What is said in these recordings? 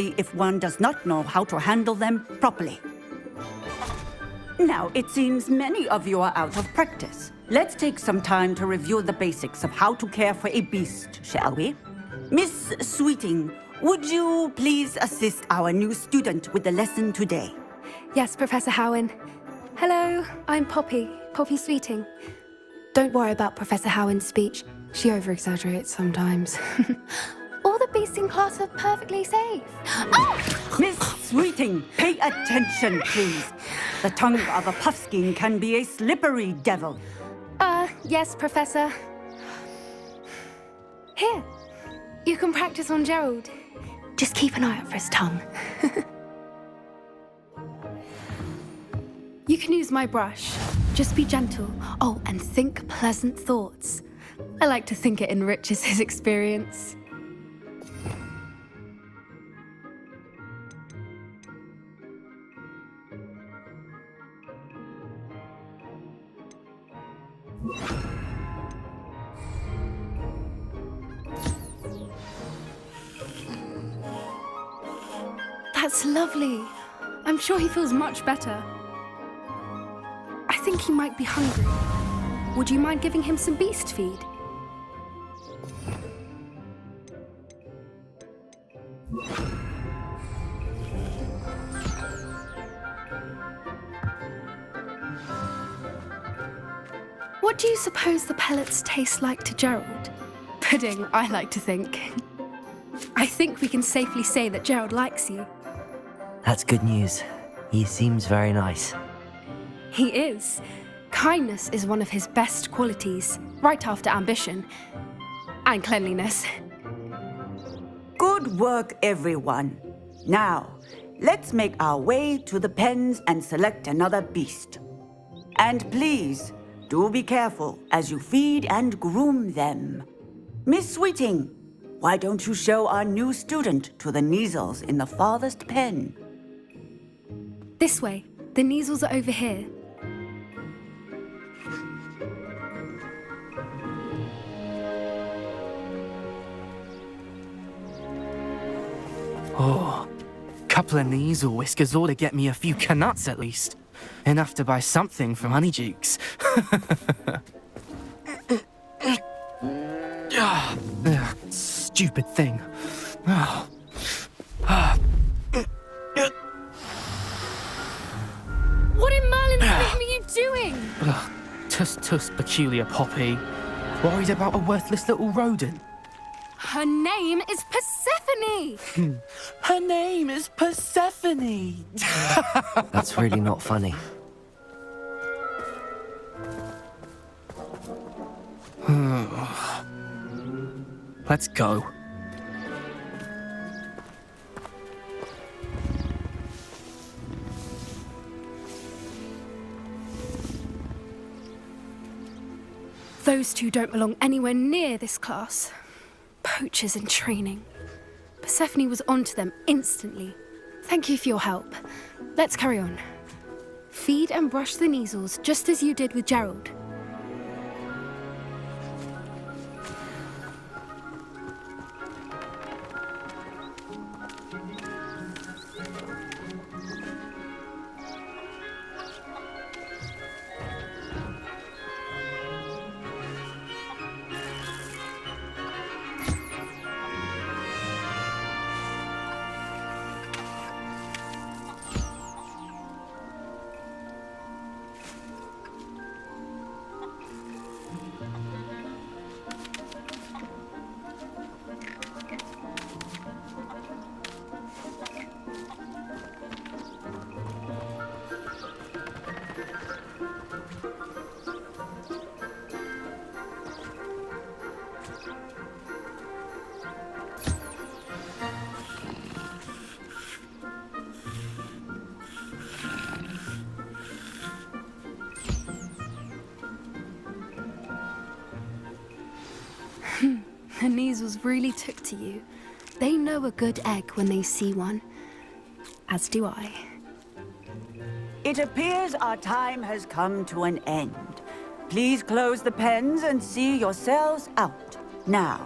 especially if one does not know how to handle them properly. Now, it seems many of you are out of practice. Let's take some time to review the basics of how to care for a beast, shall we? Miss Sweeting, would you please assist our new student with the lesson today? Yes, Professor Howen. Hello, I'm Poppy Sweeting. Don't worry about Professor Howen's speech. She over-exaggerates sometimes. All the beasts in class are perfectly safe. Oh! Miss Sweeting, pay attention, please. The tongue of a puffskein can be a slippery devil. Yes, Professor. Here, you can practice on Gerald. Just keep an eye out for his tongue. You can use my brush. Just be gentle. Oh, and think pleasant thoughts. I like to think it enriches his experience. That's lovely. I'm sure he feels much better. I think he might be hungry. Would you mind giving him some beast feed? What do you suppose the pellets taste like to Gerald? Pudding, I like to think. I think we can safely say that Gerald likes you. That's good news. He seems very nice. He is. Kindness is one of his best qualities, right after ambition. And cleanliness. Good work, everyone. Now, let's make our way to the pens and select another beast. And please, do be careful as you feed and groom them. Miss Sweeting, why don't you show our new student to the Kneazles in the farthest pen? This way. The Kneazles are over here. Oh, couple of Kneazle whiskers ought to get me a few canuts at least. Enough to buy something from Honeydukes. Stupid thing. What in Merlin's name are you doing? Tuss, peculiar Poppy. Worried about a worthless little rodent. Her name is Persephone! Her name is Persephone! That's really not funny. Let's go. Those two don't belong anywhere near this class. Poachers in training. Persephone was onto them instantly. Thank you for your help. Let's carry on. Feed and brush the Kneazles just as you did with Gerald. The Kneazles really took to you. They know a good egg when they see one. As do I. It appears our time has come to an end. Please close the pens and see yourselves out. Now,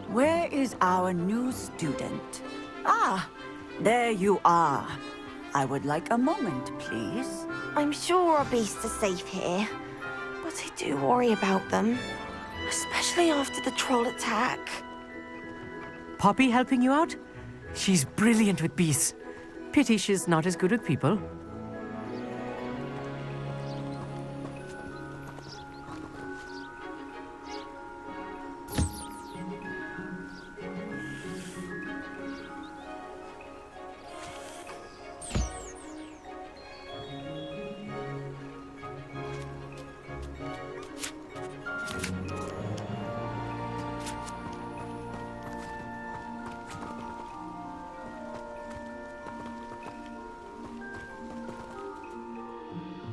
where is our new student? Ah, There you are. I would like a moment, please. I'm sure our beasts are safe here, but I do worry about them, especially after the troll attack. Poppy helping you out? She's brilliant with beasts. Pity she's not as good with people.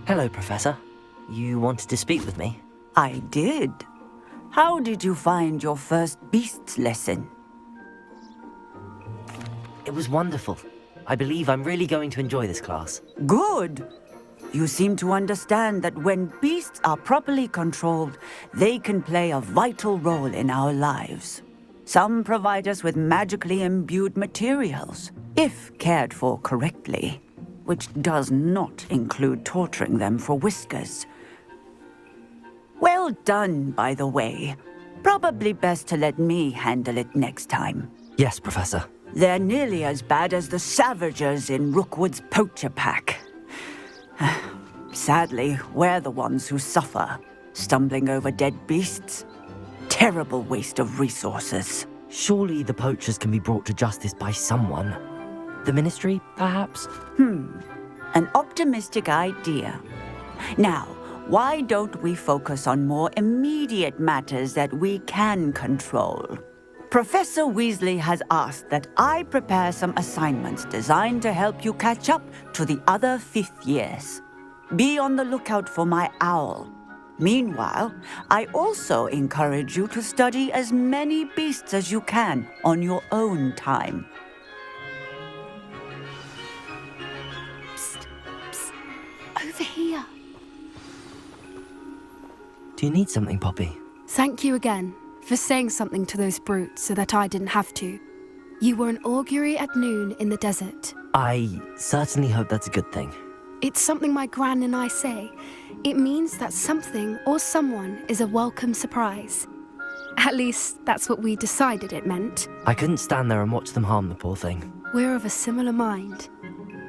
Hello, Professor. You wanted to speak with me? I did. How did you find your first beasts lesson? It was wonderful. I believe I'm really going to enjoy this class. Good. You seem to understand that when beasts are properly controlled, they can play a vital role in our lives. Some provide us with magically imbued materials, if cared for correctly, which does not include torturing them for whiskers. Well done, by the way. Probably best to let me handle it next time. Yes, Professor. They're nearly as bad as the Savagers in Rookwood's poacher pack. Sadly, we're the ones who suffer, stumbling over dead beasts. Terrible waste of resources. Surely the poachers can be brought to justice by someone. The Ministry, perhaps? An optimistic idea. Now, why don't we focus on more immediate matters that we can control? Professor Weasley has asked that I prepare some assignments designed to help you catch up to the other fifth years. Be on the lookout for my owl. Meanwhile, I also encourage you to study as many beasts as you can on your own time. Over here. Do you need something, Poppy? Thank you again for saying something to those brutes so that I didn't have to. You were an augury at noon in the desert. I certainly hope that's a good thing. It's something my gran and I say. It means that something or someone is a welcome surprise. At least, that's what we decided it meant. I couldn't stand there and watch them harm the poor thing. We're of a similar mind.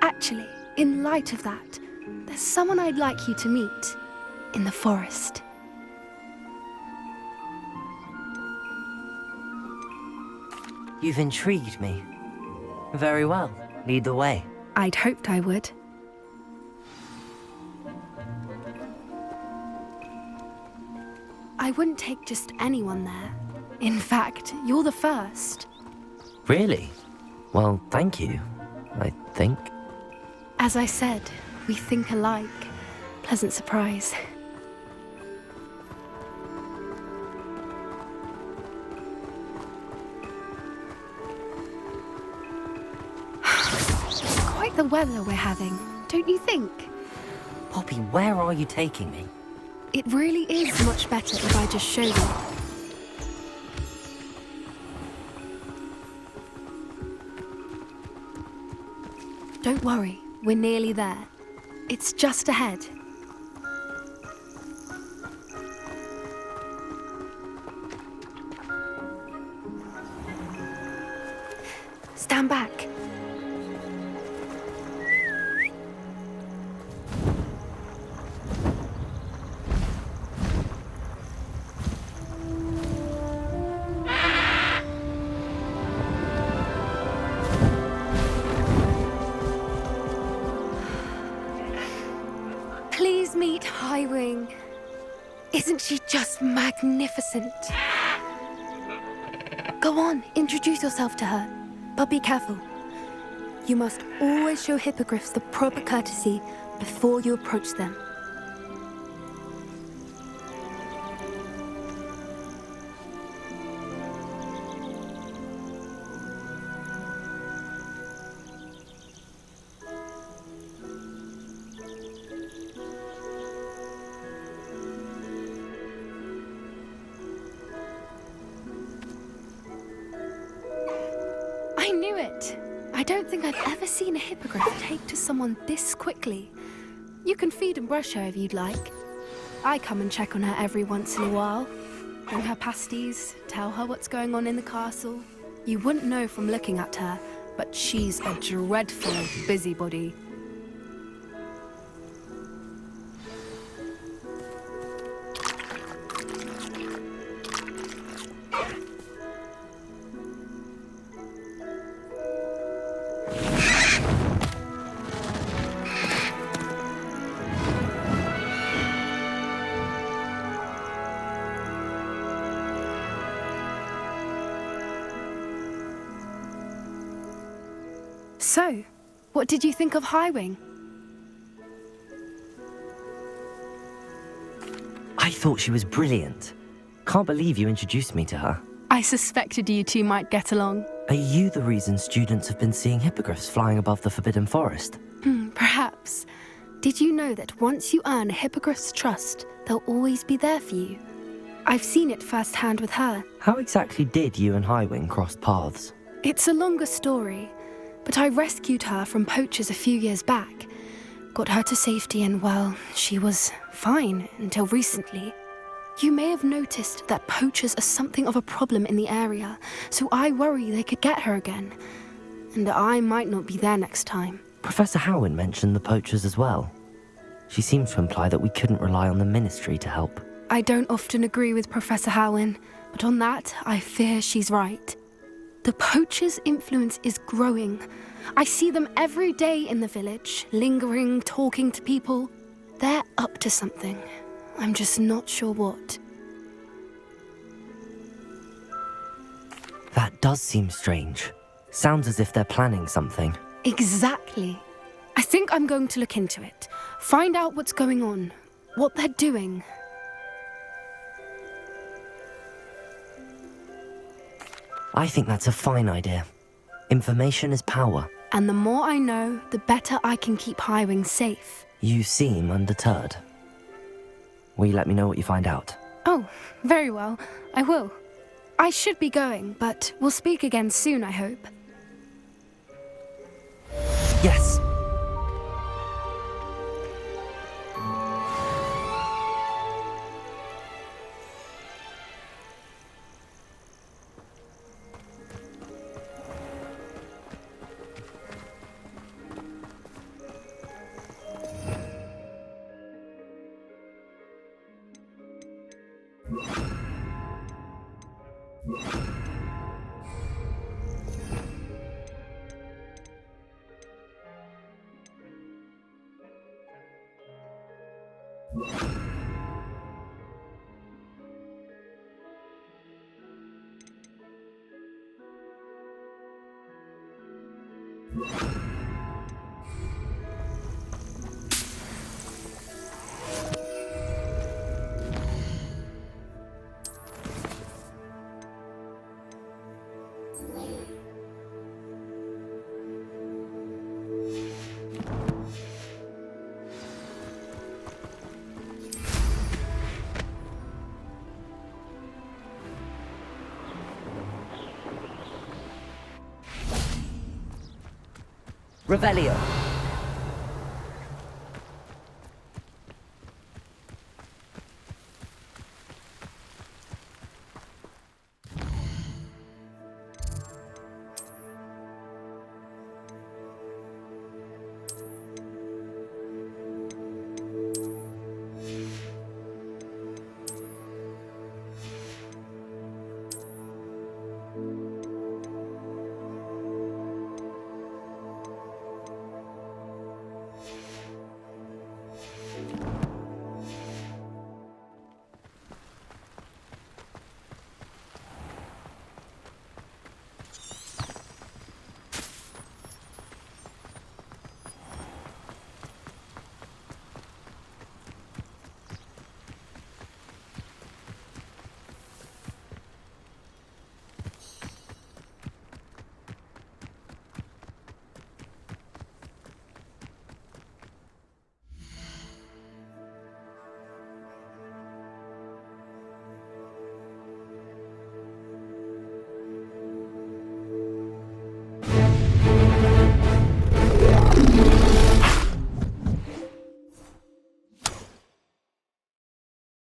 Actually, in light of that, there's someone I'd like you to meet in the forest. You've intrigued me. Very well. Lead the way. I'd hoped I would. I wouldn't take just anyone there. In fact, you're the first. Really? Well, thank you, I think. As I said, we think alike. Pleasant surprise. Quite the weather we're having, don't you think? Poppy, where are you taking me? It really is much better if I just show you. Don't worry, we're nearly there. It's just ahead. Stand back. Please meet Highwing. Isn't she just magnificent? Go on, introduce yourself to her. But be careful. You must always show hippogriffs the proper courtesy before you approach them. I knew it. I'd don't think I've ever seen a hippogriff take to someone this quickly. You can feed and brush her if you'd like. I come and check on her every once in a while. Bring her pasties, tell her what's going on in the castle. You wouldn't know from looking at her, but she's a dreadful busybody. So, what did you think of Highwing? I thought she was brilliant. Can't believe you introduced me to her. I suspected you two might get along. Are you the reason students have been seeing hippogriffs flying above the Forbidden Forest? Perhaps. Did you know that once you earn a hippogriff's trust, they'll always be there for you? I've seen it firsthand with her. How exactly did you and Highwing cross paths? It's a longer story, but I rescued her from poachers a few years back. Got her to safety and, well, she was fine until recently. You may have noticed that poachers are something of a problem in the area, so I worry they could get her again. And I might not be there next time. Professor Howin mentioned the poachers as well. She seems to imply that we couldn't rely on the Ministry to help. I don't often agree with Professor Howin, but on that, I fear she's right. The poachers' influence is growing. I see them every day in the village, lingering, talking to people. They're up to something. I'm just not sure what. That does seem strange. Sounds as if they're planning something. Exactly. I think I'm going to look into it. Find out what's going on, what they're doing. I think that's a fine idea. Information is power. And the more I know, the better I can keep Highwing safe. You seem undeterred. Will you let me know what you find out? Oh, very well. I will. I should be going, but we'll speak again soon, I hope. Yes! Revelio.